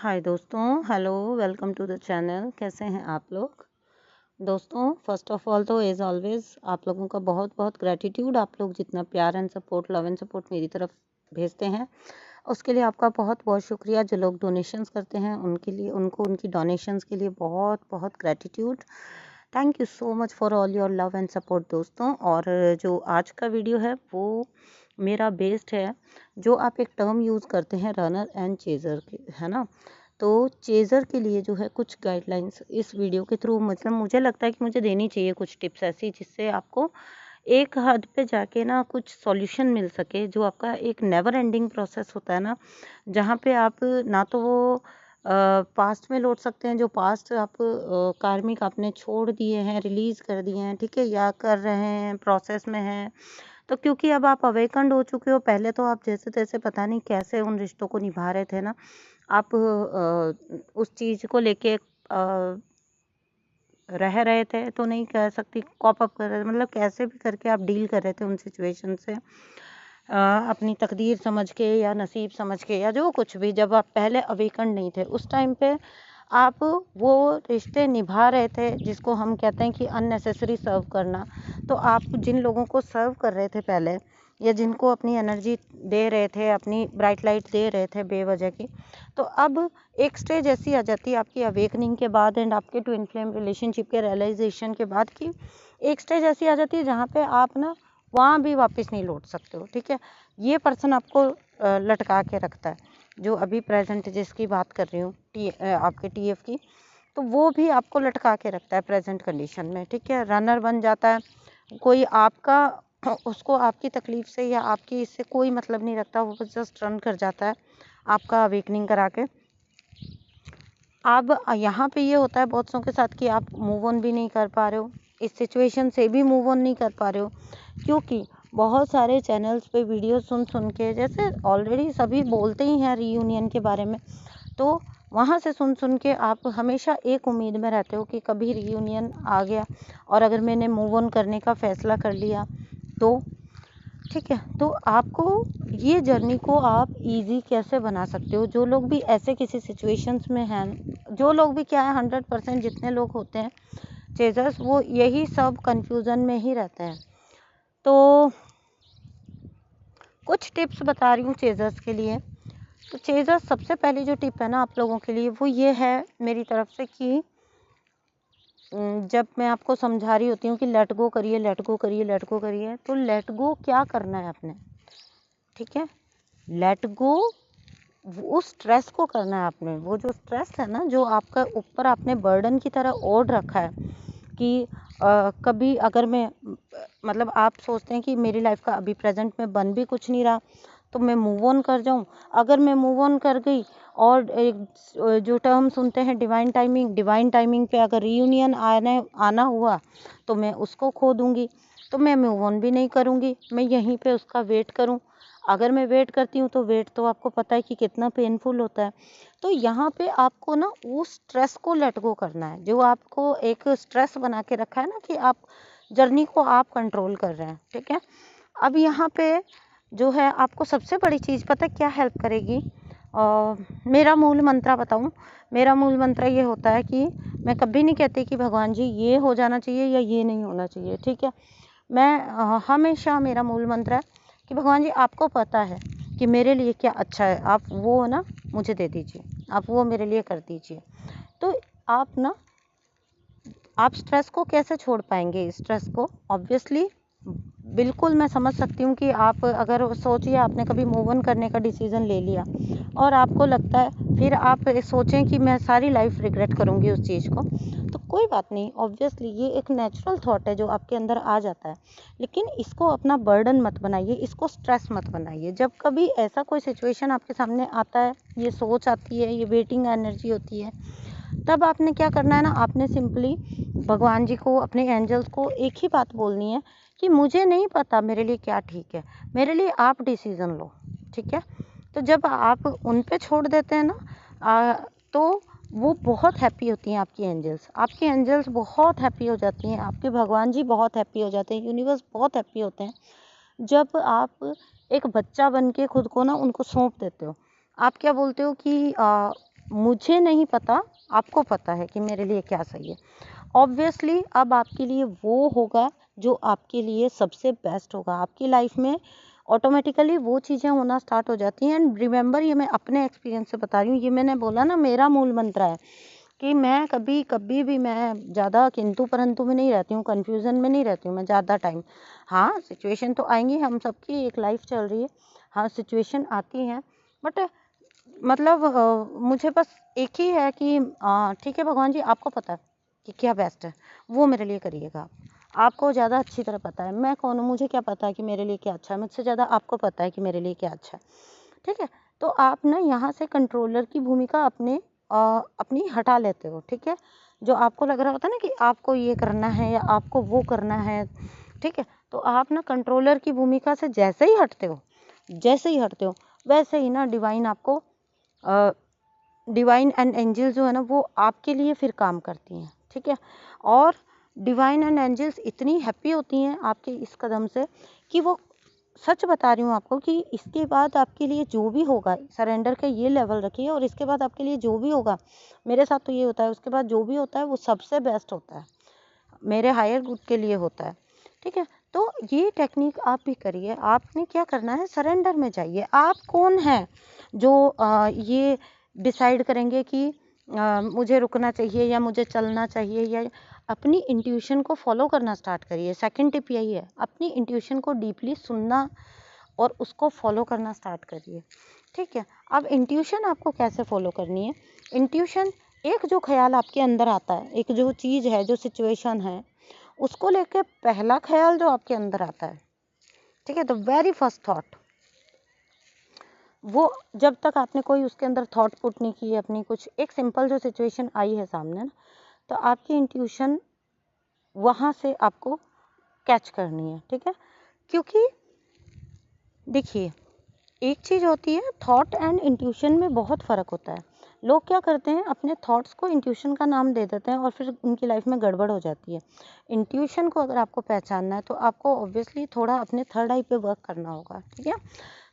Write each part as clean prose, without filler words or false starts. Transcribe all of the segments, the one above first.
हाय दोस्तों, hello, welcome to the channel. कैसे हैं आप लोग दोस्तों? फर्स्ट ऑफ ऑल तो एज ऑलवेज आप लोगों का बहुत बहुत ग्रेटिट्यूड। आप लोग जितना प्यार and support, love and support मेरी तरफ भेजते हैं, उसके लिए आपका बहुत बहुत शुक्रिया। जो लोग डोनेशंस करते हैं उनके लिए, उनको उनकी डोनेशंस के लिए बहुत बहुत gratitude. Thank you so much for all your love and support दोस्तों। और जो आज का वीडियो है वो मेरा बेस्ड है, जो आप एक टर्म यूज़ करते हैं रनर एंड चेज़र की, है ना। तो चेज़र के लिए जो है कुछ गाइडलाइंस इस वीडियो के थ्रू, मतलब मुझे लगता है कि मुझे देनी चाहिए कुछ टिप्स ऐसी, जिससे आपको एक हद पे जाके ना कुछ सॉल्यूशन मिल सके। जो आपका एक नेवर एंडिंग प्रोसेस होता है ना, जहाँ पे आप ना तो वो पास्ट में लौट सकते हैं, जो पास्ट आप कार्मिक आपने छोड़ दिए हैं, रिलीज़ कर दिए हैं, ठीक है, या कर रहे हैं, प्रोसेस में हैं। तो क्योंकि अब आप अवेकन्ड हो चुके हो, पहले तो आप जैसे तैसे पता नहीं कैसे उन रिश्तों को निभा रहे थे ना। आप उस चीज़ को लेके रह रहे थे तो नहीं कह सकती, कॉप अप कर रहे थे, मतलब कैसे भी करके आप डील कर रहे थे उन सिचुएशन से, अपनी तकदीर समझ के या नसीब समझ के या जो कुछ भी। जब आप पहले अवेकन्ड नहीं थे उस टाइम पे आप वो रिश्ते निभा रहे थे, जिसको हम कहते हैं कि अननेसेसरी सर्व करना। तो आप जिन लोगों को सर्व कर रहे थे पहले, या जिनको अपनी एनर्जी दे रहे थे, अपनी ब्राइट लाइट दे रहे थे बेवजह की, तो अब एक स्टेज ऐसी आ जाती है आपकी अवेकनिंग के बाद एंड आपके ट्विन फ्लेम रिलेशनशिप के रियलाइजेशन के बाद, की एक स्टेज ऐसी आ जाती है जहाँ पे आप ना वहाँ भी वापस नहीं लौट सकते हो, ठीक है। ये पर्सन आपको लटका के रखता है, जो अभी प्रेजेंट जिसकी बात कर रही हूँ, आपके टीएफ की, तो वो भी आपको लटका के रखता है प्रेजेंट कंडीशन में, ठीक है। रनर बन जाता है कोई आपका, उसको आपकी तकलीफ से या आपकी इससे कोई मतलब नहीं रखता, वो जस्ट रन कर जाता है आपका अवेकनिंग करा के। अब यहाँ पे ये होता है बहुत के साथ कि आप मूव ऑन भी नहीं कर पा रहे हो, इस सिचुएशन से भी मूव ऑन नहीं कर पा रहे हो, क्योंकि बहुत सारे चैनल्स पे वीडियो सुन सुन के, जैसे ऑलरेडी सभी बोलते ही हैं रीयूनियन के बारे में, तो वहाँ से सुन सुन के आप हमेशा एक उम्मीद में रहते हो कि कभी रीयूनियन आ गया और अगर मैंने मूव ऑन करने का फैसला कर लिया तो ठीक है। तो आपको ये जर्नी को आप इजी कैसे बना सकते हो? जो लोग भी ऐसे किसी सिचुएशंस में हैं, जो लोग भी क्या है 100% जितने लोग होते हैं चेजर्स, वो यही सब कंफ्यूजन में ही रहते हैं। तो कुछ टिप्स बता रही हूँ चेजर्स के लिए। तो चेजर्स, सबसे पहली जो टिप है ना आप लोगों के लिए, वो ये है मेरी तरफ से कि जब मैं आपको समझा रही होती हूँ कि लेट गो करिए, लेट गो करिए, लेट गो करिए, तो लेट गो क्या करना है आपने, ठीक है। लेट गो उस स्ट्रेस को करना है आपने। वो जो स्ट्रेस है ना, जो आपका ऊपर आपने बर्डन की तरह ओढ़ रखा है कि कभी अगर मैं मतलब आप सोचते हैं कि मेरी लाइफ का अभी प्रेजेंट में बन भी कुछ नहीं रहा, तो मैं मूव ऑन कर जाऊं। अगर मैं मूव ऑन कर गई और एक जो टर्म सुनते हैं डिवाइन टाइमिंग, डिवाइन टाइमिंग पे अगर रीयूनियन आना हुआ तो मैं उसको खो दूंगी, तो मैं मूव ऑन भी नहीं करूंगी, मैं यहीं पे उसका वेट करूं। अगर मैं वेट करती हूँ तो वेट तो आपको पता है कि कितना पेनफुल होता है। तो यहाँ पे आपको ना उस स्ट्रेस को लेट गो करना है, जो आपको एक स्ट्रेस बना के रखा है ना, कि आप जर्नी को आप कंट्रोल कर रहे हैं, ठीक है। अब यहाँ पे जो है आपको सबसे बड़ी चीज़ पता है क्या हेल्प करेगी? मेरा मूल मंत्र बताऊँ? मेरा मूल मंत्र ये होता है कि मैं कभी नहीं कहती कि भगवान जी ये हो जाना चाहिए या ये नहीं होना चाहिए, ठीक है। मैं हमेशा मेरा मूल मंत्र है कि भगवान जी आपको पता है कि मेरे लिए क्या अच्छा है, आप वो ना मुझे दे दीजिए, आप वो मेरे लिए कर दीजिए। तो आप ना, आप स्ट्रेस को कैसे छोड़ पाएंगे? स्ट्रेस को ऑब्वियसली बिल्कुल मैं समझ सकती हूँ कि आप अगर सोचिए आपने कभी मूव ऑन करने का डिसीज़न ले लिया और आपको लगता है, फिर आप सोचें कि मैं सारी लाइफ रिग्रेट करूँगी उस चीज़ को, तो कोई बात नहीं। ऑब्वियसली ये एक नेचुरल थॉट है जो आपके अंदर आ जाता है, लेकिन इसको अपना बर्डन मत बनाइए, इसको स्ट्रेस मत बनाइए। जब कभी ऐसा कोई सिचुएशन आपके सामने आता है, ये सोच आती है, ये वेटिंग एनर्जी होती है, तब आपने क्या करना है ना, आपने सिंपली भगवान जी को, अपने एंजल्स को एक ही बात बोलनी है कि मुझे नहीं पता मेरे लिए क्या ठीक है, मेरे लिए आप डिसीज़न लो, ठीक है। तो जब आप उन पे छोड़ देते हैं ना, तो वो बहुत हैप्पी होती हैं आपकी एंजल्स बहुत हैप्पी हो जाती हैं, आपके भगवान जी बहुत हैप्पी हो जाते हैं, यूनिवर्स बहुत हैप्पी होते हैं जब आप एक बच्चा बन के खुद को ना उनको सौंप देते हो। आप क्या बोलते हो कि मुझे नहीं पता, आपको पता है कि मेरे लिए क्या सही है। ऑब्वियसली अब आपके लिए वो होगा जो आपके लिए सबसे बेस्ट होगा। आपकी लाइफ में ऑटोमेटिकली वो चीज़ें होना स्टार्ट हो जाती हैं। एंड रिमेंबर, ये मैं अपने एक्सपीरियंस से बता रही हूँ, ये मैंने बोला ना, मेरा मूल मंत्र है कि मैं कभी भी मैं ज़्यादा किंतु परंतु में नहीं रहती हूँ, कन्फ्यूज़न में नहीं रहती हूँ मैं ज़्यादा टाइम। हाँ, सिचुएशन तो आएंगी, हम सबकी एक लाइफ चल रही है, हाँ सिचुएशन आती हैं, बट मतलब मुझे बस एक ही है कि ठीक है भगवान जी, आपको पता है कि क्या बेस्ट है, वो मेरे लिए करिएगा। आपको ज़्यादा अच्छी तरह पता है, मैं कौन हूँ, मुझे क्या पता है कि मेरे लिए क्या अच्छा है, मुझसे ज़्यादा आपको पता है कि मेरे लिए क्या अच्छा है। ठीक है, तो आप ना यहाँ से कंट्रोलर की भूमिका अपनी हटा लेते हो। ठीक है, जो आपको लग रहा होता है ना कि आपको ये करना है या आपको वो करना है, ठीक है, तो आप ना कंट्रोलर की भूमिका से जैसे ही हटते हो वैसे ही ना डिवाइन एंड एंजल जो है ना वो आपके लिए फिर काम करती हैं। ठीक है, और डिवाइन एंड एंजल्स इतनी हैप्पी होती हैं आपके इस कदम से कि वो, सच बता रही हूँ आपको, कि इसके बाद आपके लिए जो भी होगा, सरेंडर का ये लेवल रखिए, और इसके बाद आपके लिए जो भी होगा, मेरे साथ तो ये होता है, उसके बाद जो भी होता है वो सबसे बेस्ट होता है, मेरे हायर गुड के लिए होता है। ठीक है, तो ये टेक्निक आप भी करिए। आपने क्या करना है, सरेंडर में जाइए। आप कौन है जो ये डिसाइड करेंगे कि मुझे रुकना चाहिए या मुझे चलना चाहिए, या अपनी इंट्यूशन को फॉलो करना स्टार्ट करिए। सेकंड टिप यही है, अपनी इंट्यूशन को डीपली सुनना और उसको फॉलो करना स्टार्ट करिए। ठीक है, अब इंट्यूशन आपको कैसे फॉलो करनी है। इंट्यूशन, एक जो ख्याल आपके अंदर आता है, एक जो चीज़ है, जो सिचुएशन है, उसको लेके पहला ख्याल जो आपके अंदर आता है, ठीक है, द वेरी फर्स्ट थॉट, वो जब तक आपने कोई उसके अंदर थॉट पुट नहीं की, अपनी कुछ एक सिंपल जो सिचुएशन आई है सामने ना, तो आपकी इंट्यूशन वहाँ से आपको कैच करनी है। ठीक है, क्योंकि देखिए, एक चीज़ होती है, थॉट एंड इंट्यूशन में बहुत फ़र्क होता है। लोग क्या करते हैं, अपने थॉट्स को इंट्यूशन का नाम दे देते हैं और फिर उनकी लाइफ में गड़बड़ हो जाती है। इंट्यूशन को अगर आपको पहचानना है तो आपको ऑब्वियसली थोड़ा अपने थर्ड आई पे वर्क करना होगा। ठीक है,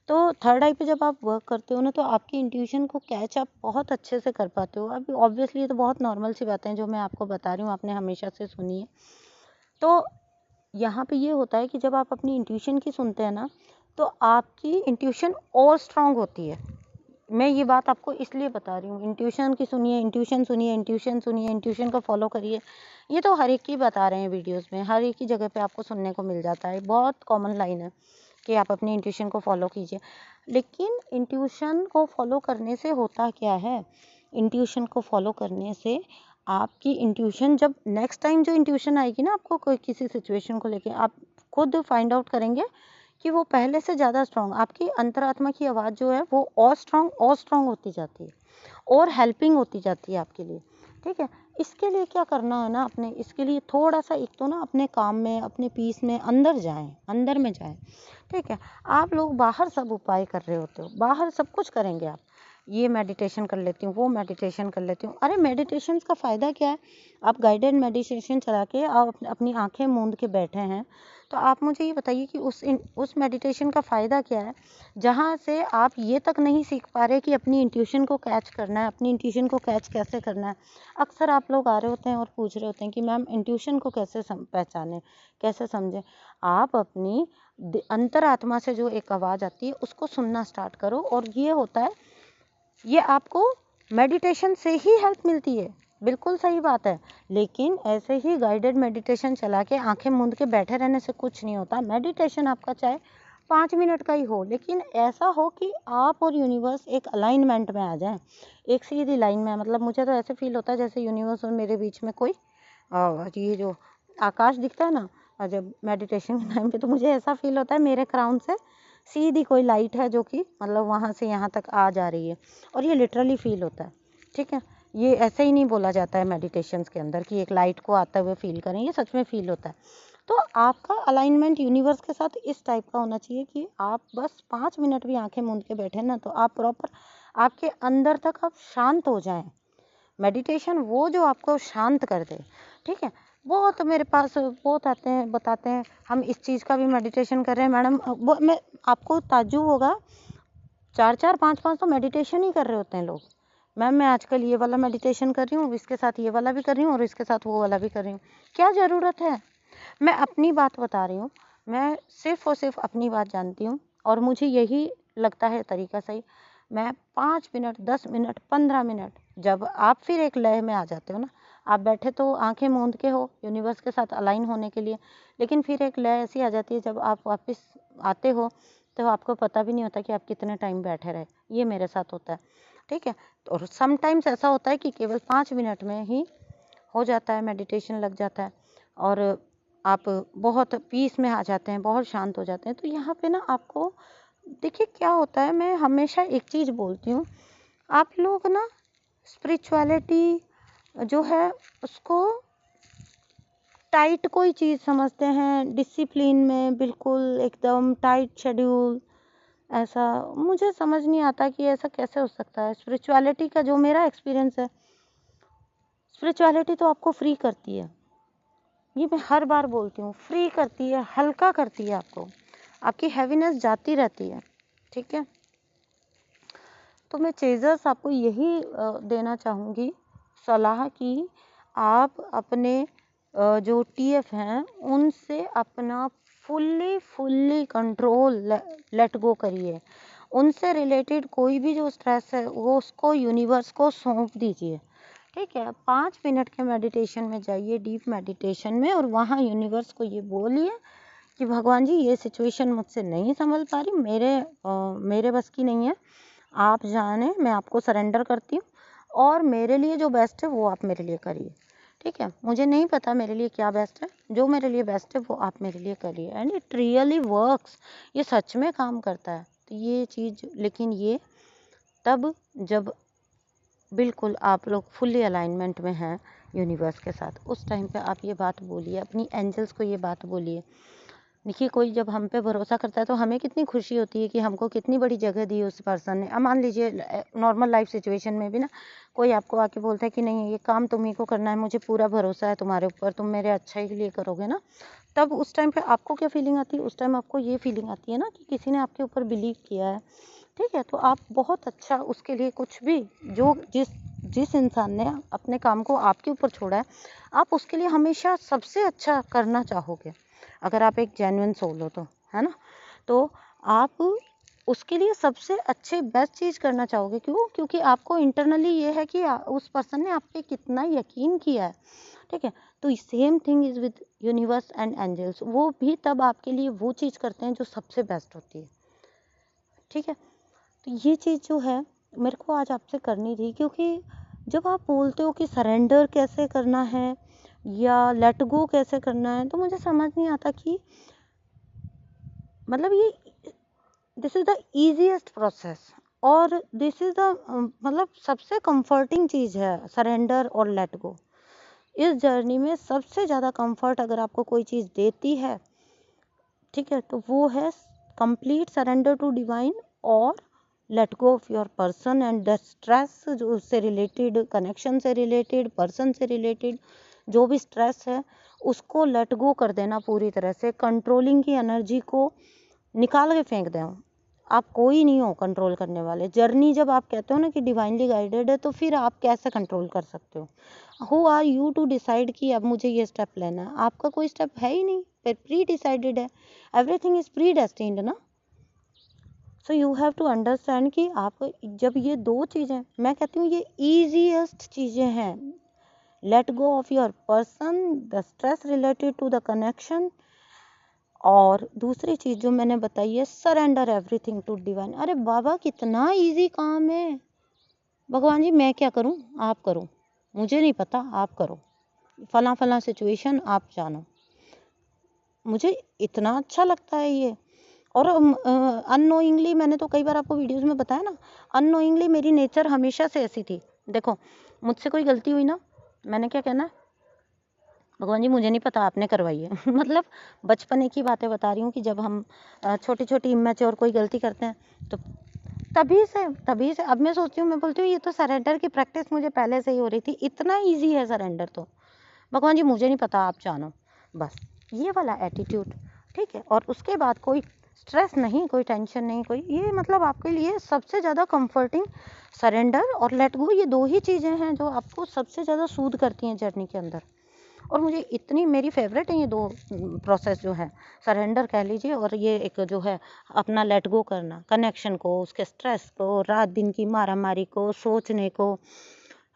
तो थर्ड आई पे जब आप वर्क करते हो ना, तो आपकी इंट्यूशन को कैच आप बहुत अच्छे से कर पाते हो। अभी ऑब्वियसली ये तो बहुत नॉर्मल सी बातें हैं जो मैं आपको बता रही हूँ, आपने हमेशा से सुनी है। तो यहाँ पे ये होता है कि जब आप अपनी इंट्यूशन की सुनते हैं ना, तो आपकी इंट्यूशन और स्ट्रांग होती है। मैं ये बात आपको इसलिए बता रही हूँ, इंट्यूशन की सुनिए, इंट्यूशन सुनिए, इंट्यूशन सुनिए, इंट्यूशन को फॉलो करिए। ये तो हर एक की बता रहे हैं वीडियोस में, हर एक की जगह पे आपको सुनने को मिल जाता है, बहुत कॉमन लाइन है कि आप अपनी इंट्यूशन को फॉलो कीजिए। लेकिन इंट्यूशन को फॉलो करने से होता क्या है, इंट्यूशन को फॉलो करने से आपकी इंट्यूशन, जब नेक्स्ट टाइम जो इंट्यूशन आएगी ना आपको कोई किसी सिचुएशन को लेके, आप खुद फाइंड आउट करेंगे कि वो पहले से ज़्यादा स्ट्रॉन्ग, आपकी अंतरात्मा की आवाज़ जो है वो और स्ट्रॉन्ग होती जाती है और हेल्पिंग होती जाती है आपके लिए। ठीक है, इसके लिए क्या करना है ना, अपने इसके लिए थोड़ा सा, एक तो ना अपने काम में, अपने पीस में अंदर जाएं, अंदर में जाएं। ठीक है, आप लोग बाहर सब उपाय कर रहे होते हो, बाहर सब कुछ करेंगे आप, ये मेडिटेशन कर लेती हूँ, वो मेडिटेशन कर लेती हूँ। अरे मेडिटेशन का फ़ायदा क्या है, आप गाइडेड मेडिटेशन चला के आप अपनी आंखें मूंद के बैठे हैं, तो आप मुझे ये बताइए कि उस मेडिटेशन का फ़ायदा क्या है, जहाँ से आप ये तक नहीं सीख पा रहे कि अपनी इंट्यूशन को कैच करना है, अपनी इंट्यूशन को कैच कैसे करना है। अक्सर आप लोग आ रहे होते हैं और पूछ रहे होते हैं कि मैम इंट्यूशन को कैसे पहचानें, कैसे समझें। आप अपनी अंतरात्मा से जो एक आवाज़ आती है उसको सुनना स्टार्ट करो, और ये होता है, ये आपको मेडिटेशन से ही हेल्प मिलती है, बिल्कुल सही बात है। लेकिन ऐसे ही गाइडेड मेडिटेशन चला के आंखें मूंद के बैठे रहने से कुछ नहीं होता। मेडिटेशन आपका चाहे 5 मिनट का ही हो, लेकिन ऐसा हो कि आप और यूनिवर्स एक अलाइनमेंट में आ जाएं, एक सीधी लाइन में। मतलब मुझे तो ऐसे फील होता है जैसे यूनिवर्स और मेरे बीच में कोई ये जो आकाश दिखता है ना, जब मेडिटेशन के टाइम पे, तो मुझे ऐसा फील होता है मेरे क्राउन से सीधी कोई लाइट है जो कि मतलब वहाँ से यहाँ तक आ जा रही है, और ये लिटरली फील होता है। ठीक है, ये ऐसे ही नहीं बोला जाता है मेडिटेशंस के अंदर कि एक लाइट को आते हुए फील करें, ये सच में फील होता है। तो आपका अलाइनमेंट यूनिवर्स के साथ इस टाइप का होना चाहिए कि आप बस 5 मिनट भी आंखें मूंद के बैठे ना, तो आप प्रॉपर आपके अंदर तक आप शांत हो जाएं। मेडिटेशन वो जो आपको शांत कर दे। ठीक है, बहुत मेरे पास बहुत आते हैं, बताते हैं हम इस चीज़ का भी मेडिटेशन कर रहे हैं मैडम। वो मैं, आपको ताज्जुब होगा, 4-4 5-5 तो मेडिटेशन ही कर रहे होते हैं लोग। मैम मैं आजकल ये वाला मेडिटेशन कर रही हूँ, इसके साथ ये वाला भी कर रही हूँ और इसके साथ वो वाला भी कर रही हूँ। क्या ज़रूरत है? मैं अपनी बात बता रही हूँ, मैं सिर्फ़ और सिर्फ अपनी बात जानती हूँ और मुझे यही लगता है तरीका सही। मैं 5 मिनट, 10 मिनट, 15 मिनट, जब आप फिर एक लय में आ जाते हो ना, आप बैठे तो आँखें मूंद के हो यूनिवर्स के साथ अलाइन होने के लिए, लेकिन फिर एक लय ऐसी आ जाती है जब आप वापस आते हो तो आपको पता भी नहीं होता कि आप कितने टाइम बैठे रहे। ये मेरे साथ होता है, ठीक है। और समटाइम्स ऐसा होता है कि केवल 5 मिनट में ही हो जाता है, मेडिटेशन लग जाता है और आप बहुत पीस में आ जाते हैं, बहुत शांत हो जाते हैं। तो यहाँ पे ना आपको देखिए क्या होता है, मैं हमेशा एक चीज़ बोलती हूँ, आप लोग ना स्पिरिचुअलिटी जो है उसको टाइट कोई चीज़ समझते हैं, डिसिप्लिन में बिल्कुल एकदम टाइट शेड्यूल, ऐसा मुझे समझ नहीं आता कि ऐसा कैसे हो सकता है। स्पिरिचुअलिटी का जो मेरा एक्सपीरियंस है, स्पिरिचुअलिटी तो आपको फ्री करती है, ये मैं हर बार बोलती हूँ, फ्री करती है, हल्का करती है आपको, आपकी हैवीनेस जाती रहती है, ठीक है। तो मैं चेजर्स आपको यही देना चाहूँगी सलाह कि आप अपने जो टीएफ हैं उनसे अपना फुल्ली कंट्रोल लेट गो करिए। उनसे रिलेटेड कोई भी जो स्ट्रेस है वो उसको यूनिवर्स को सौंप दीजिए, ठीक है। 5 मिनट के मेडिटेशन में जाइए, डीप मेडिटेशन में, और वहाँ यूनिवर्स को ये बोलिए कि भगवान जी ये सिचुएशन मुझसे नहीं संभल पा रही, मेरे बस की नहीं है, आप जाने, मैं आपको सरेंडर करती हूँ और मेरे लिए जो बेस्ट है वो आप मेरे लिए करिए, ठीक है। मुझे नहीं पता मेरे लिए क्या बेस्ट है, जो मेरे लिए बेस्ट है वो आप मेरे लिए करिए, एंड इट रियली वर्क्स, ये सच में काम करता है। तो ये चीज़, लेकिन ये तब जब बिल्कुल आप लोग फुल्ली अलाइनमेंट में हैं यूनिवर्स के साथ, उस टाइम पे आप ये बात बोलिए, अपनी एंजल्स को ये बात बोलिए। देखिए कोई जब हम पे भरोसा करता है तो हमें कितनी खुशी होती है कि हमको कितनी बड़ी जगह दी उस पर्सन ने। अब मान लीजिए नॉर्मल लाइफ सिचुएशन में भी ना कोई आपको आके बोलता है कि नहीं ये काम तुम्ही को करना है, मुझे पूरा भरोसा है तुम्हारे ऊपर, तुम मेरे अच्छाई के लिए करोगे ना, तब उस टाइम पे आपको क्या फीलिंग आती है? उस टाइम आपको ये फीलिंग आती है ना कि किसी ने आपके ऊपर बिलीव किया है, ठीक है। तो आप बहुत अच्छा उसके लिए कुछ भी, जो जिस इंसान ने अपने काम को आपके ऊपर छोड़ा है, आप उसके लिए हमेशा सबसे अच्छा करना चाहोगे, अगर आप एक जेन्युइन सोल हो तो, है ना। तो आप उसके लिए सबसे अच्छे बेस्ट चीज़ करना चाहोगे, क्यों? क्योंकि आपको इंटरनली ये है कि उस पर्सन ने आप पे कितना यकीन किया है, ठीक है। तो same thing is with universe and angels, वो भी तब आपके लिए वो चीज़ करते हैं जो सबसे बेस्ट होती है, ठीक है। तो ये चीज़ जो है मेरे को आज आपसे करनी थी, क्योंकि जब आप बोलते हो कि सरेंडर कैसे करना है या लेट गो कैसे करना है, तो मुझे समझ नहीं आता कि मतलब ये this is the easiest process और दिस इज़ द मतलब सबसे कंफर्टिंग चीज़ है सरेंडर और लेट गो। इस जर्नी में सबसे ज़्यादा कंफर्ट अगर आपको कोई चीज़ देती है, ठीक है, तो वो है कंप्लीट सरेंडर टू डिवाइन और late go of your person and the stress, जो उससे रिलेटेड, कनेक्शन से रिलेटेड, पर्सन से रिलेटेड जो भी स्ट्रेस है उसको लेट गो कर देना पूरी तरह से। कंट्रोलिंग की एनर्जी को निकाल के फेंक दें। आप कोई नहीं हो कंट्रोल करने वाले। जर्नी जब आप कहते हो ना कि डिवाइनली गाइडेड है, तो फिर आप कैसे कंट्रोल कर सकते हो? Who are you to decide कि अब मुझे ये स्टेप लेना है? आपका कोई स्टेप है ही नहीं, फिर प्री डिसाइडेड है, एवरीथिंग इज प्री डेस्टिन्ड ना। So you have to understand कि आप जब ये दो चीज़ें, मैं कहती हूँ ये ईजीएस्ट चीज़ें हैं, let go of your person, the stress related to the connection, और दूसरी चीज़ जो मैंने बताई है सरेंडर एवरीथिंग टू डिवाइन। अरे बाबा कितना इजी काम है। भगवान जी मैं क्या करूं, आप करो, मुझे नहीं पता, आप करो, फला फला सिचुएशन आप जानो। मुझे इतना अच्छा लगता है ये। और अननोइंगली, मैंने तो कई बार आपको वीडियोस में बताया ना, अननोइंगली मेरी नेचर हमेशा से ऐसी थी। देखो मुझसे कोई गलती हुई ना, मैंने क्या कहना, भगवान जी मुझे नहीं पता, आपने करवाई है। मतलब बचपने की बातें बता रही हूँ कि जब हम छोटी छोटी इमेच्योर कोई गलती करते हैं, तो तभी से अब मैं सोचती हूँ, मैं बोलती हूँ ये तो सरेंडर की प्रैक्टिस मुझे पहले से ही हो रही थी, इतना ईजी है सरेंडर तो। भगवान जी मुझे नहीं पता, आप जानो, बस ये वाला एटीट्यूड, ठीक है। और उसके बाद कोई स्ट्रेस नहीं, कोई टेंशन नहीं, कोई, ये मतलब आपके लिए सबसे ज़्यादा कंफर्टिंग सरेंडर और लेट गो, ये 2 ही चीज़ें हैं जो आपको सबसे ज़्यादा सूद करती हैं जर्नी के अंदर। और मुझे इतनी मेरी फेवरेट है ये 2 प्रोसेस जो है, सरेंडर कह लीजिए और ये एक जो है अपना लेट गो करना, कनेक्शन को, उसके स्ट्रेस को, रात दिन की मारामारी को, सोचने को,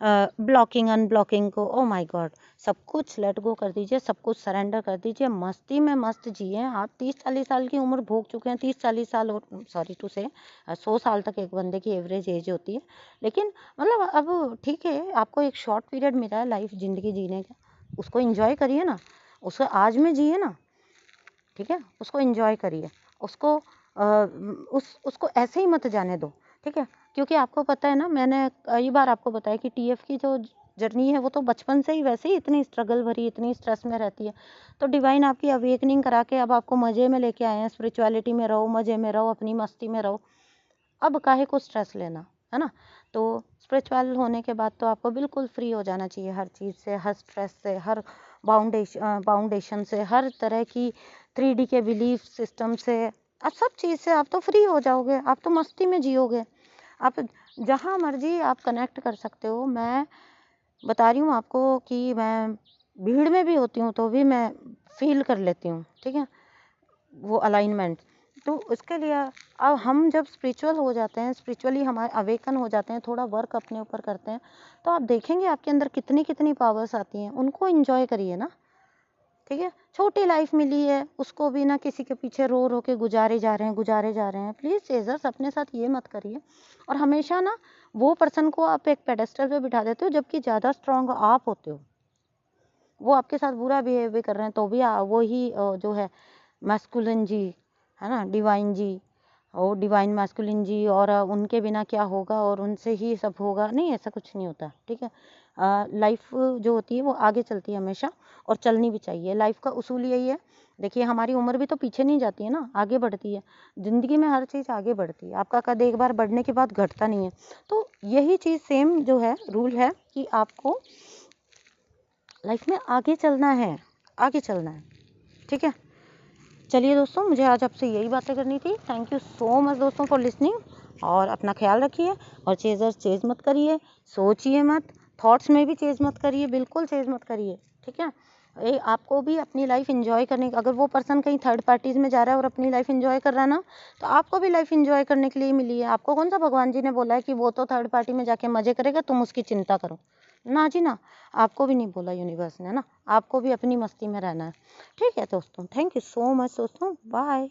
ब्लॉकिंग अनब्लॉकिंग को, ओ माय गॉड, सब कुछ लेट गो कर दीजिए, सब कुछ सरेंडर कर दीजिए, मस्ती में मस्त जिए। आप 30-40 साल की उम्र भोग चुके हैं, 30-40 साल, और सॉरी टू से 100 साल तक एक बंदे की एवरेज एज होती है, लेकिन मतलब अब ठीक है, आपको एक शॉर्ट पीरियड मिला है लाइफ ज़िंदगी जीने का, उसको एंजॉय करिए ना, उसको आज में जिए ना, ठीक है, उसको एंजॉय करिए, उसको उसको ऐसे ही मत जाने दो, ठीक है, क्योंकि आपको पता है ना, मैंने कई बार आपको बताया कि टीएफ की जो जर्नी है वो तो बचपन से ही वैसे ही इतनी स्ट्रगल भरी, इतनी स्ट्रेस में रहती है, तो डिवाइन आपकी अवेकनिंग करा के अब आपको मज़े में लेके आए हैं, स्पिरिचुअलिटी में रहो, मज़े में रहो, अपनी मस्ती में रहो, अब काहे को स्ट्रेस लेना, है ना। तो स्पिरिचुअल होने के बाद तो आपको बिल्कुल फ्री हो जाना चाहिए हर चीज़ से, हर स्ट्रेस से, हर बाउंडेशन से, हर तरह की 3D के बिलीफ सिस्टम से, आप सब चीज़ से आप तो फ्री हो जाओगे, आप तो मस्ती में जियोगे, आप जहाँ मर्जी आप कनेक्ट कर सकते हो। मैं बता रही हूँ आपको कि मैं भीड़ में भी होती हूँ तो भी मैं फील कर लेती हूँ, ठीक है, वो अलाइनमेंट। तो उसके लिए अब हम जब स्पिरिचुअल हो जाते हैं, स्पिरिचुअली हमारे अवेकन हो जाते हैं, थोड़ा वर्क अपने ऊपर करते हैं, तो आप देखेंगे आपके अंदर कितनी कितनी पावर्स आती हैं, उनको एंजॉय करिए ना, ठीक है। छोटी लाइफ मिली है, उसको भी ना किसी के पीछे रो रो के गुजारे जा रहे हैं। प्लीज़ चेजर्स अपने साथ ये मत करिए। और हमेशा ना वो पर्सन को आप एक पेडेस्टल पे बिठा देते हो जबकि ज़्यादा स्ट्रांग आप होते हो, वो आपके साथ बुरा बिहेव भी कर रहे हैं तो भी वो ही जो है मैस्कुलिन जी, है ना, डिवाइन जी, और डिवाइन मैस्कुलिन जी, और उनके बिना क्या होगा और उनसे ही सब होगा, नहीं, ऐसा कुछ नहीं होता, ठीक है। लाइफ जो होती है वो आगे चलती है हमेशा, और चलनी भी चाहिए। लाइफ का उसूल यही है, देखिए हमारी उम्र भी तो पीछे नहीं जाती है ना, आगे बढ़ती है, ज़िंदगी में हर चीज़ आगे बढ़ती है, आपका कद एक बार बढ़ने के बाद घटता नहीं है। तो यही चीज़ सेम जो है रूल है कि आपको लाइफ में आगे चलना है, ठीक है। चलिए दोस्तों, मुझे आज आपसे यही बातें करनी थी। थैंक यू सो मच दोस्तों फॉर लिसनिंग, और अपना ख्याल रखिए, और चेजर्स चेज मत करिए, सोचिए मत, थॉट्स में भी चेज मत करिए, बिल्कुल चेज मत करिए, ठीक है। आपको भी अपनी लाइफ एंजॉय करने, अगर वो पर्सन कहीं थर्ड पार्टीज में जा रहा है और अपनी लाइफ एंजॉय कर रहा है ना, तो आपको भी लाइफ एंजॉय करने के लिए मिली है। आपको कौन सा भगवान जी ने बोला है कि वो तो थर्ड पार्टी में जाके मजे करेगा, तुम उसकी चिंता करो, ना जी ना, आपको भी नहीं बोला यूनिवर्स ने ना, आपको भी अपनी मस्ती में रहना है, ठीक है दोस्तों। थैंक यू सो मच दोस्तों, बाय।